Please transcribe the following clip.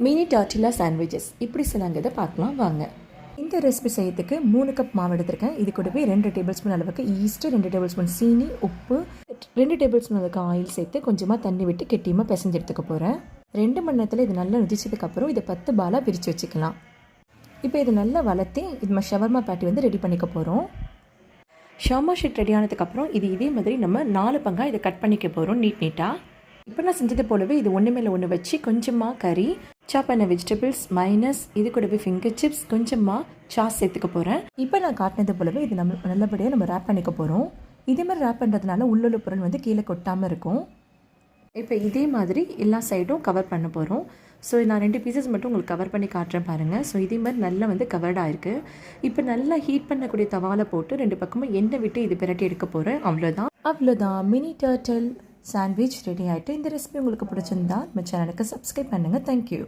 Mini டார்டிலா sandwiches இப்படி சிலங்கிறத பார்க்கலாம் வாங்க. இந்த ரெசிபி செய்யறதுக்கு 3 கப் மாவு எடுத்திருக்கேன். இது கூடவே 2 டேபிள் ஸ்பூன் அளவுக்கு ஈஸ்ட், 2 டேபிள் ஸ்பூன் சீனி, உப்பு, 2 டேபிள் ஸ்பூன் அளவுக்கு ஆயில் சேர்த்து கொஞ்சமாக தண்ணி விட்டு கெட்டியமாக பிசைஞ்சு எடுத்துக்க போகிறேன். 2 மணி நேரத்தில் இது நல்லா நுதிச்சதுக்கப்புறம் இதை 10 பாலாக பிரித்து வச்சுக்கலாம். இப்போ இது நல்லா வளர்த்தி இது ஷவர்மா பேட்டி வந்து ரெடி பண்ணிக்க போகிறோம். ஷவர்மா ஷீட் ரெடி ஆனதுக்கப்புறம் இதே மாதிரி நம்ம 4 பங்காக இதை கட் பண்ணிக்க போகிறோம் நீட்டாக. இப்போ நான் செஞ்சது போலவே இது ஒன்று மேலே ஒன்று வச்சு கொஞ்சமாக கறி, சாப் பண்ண வெஜிடபிள்ஸ், மைனஸ், இது கூடவே ஃபிங்கர் சிப்ஸ், கொஞ்சமாக சாஸ் சேர்த்துக்க போகிறேன். இப்போ நான் காட்டினது போலவே இது நல்லபடியாக நம்ம ரேப் பண்ணிக்க போகிறோம். இதே மாதிரி ரேப் பண்ணுறதுனால உள்ள பொருள் வந்து கீழே கொட்டாமல் இருக்கும். இப்போ இதே மாதிரி எல்லா சைடும் கவர் பண்ண போகிறோம். ஸோ நான் 2 பீசஸ் மட்டும் உங்களுக்கு கவர் பண்ணி காட்டுறேன் பாருங்கள். ஸோ இதே மாதிரி நல்லா வந்து கவர்டாக இருக்குது. இப்போ நல்லா ஹீட் பண்ணக்கூடிய தவாவில் போட்டு 2 பக்கமும் எண்ணெய் விட்டு இது பிரட்டி எடுக்க போகிறேன். அவ்வளோதான் மினி டர்ட்டில் சாண்ட்விச் ரெடி ஆகிட்டு. இந்த ரெசிபி உங்களுக்கு பிடிச்சிருந்தா நம்ம சேனலுக்கு சப்ஸ்கிரைப் பண்ணுங்கள். தேங்க்யூ.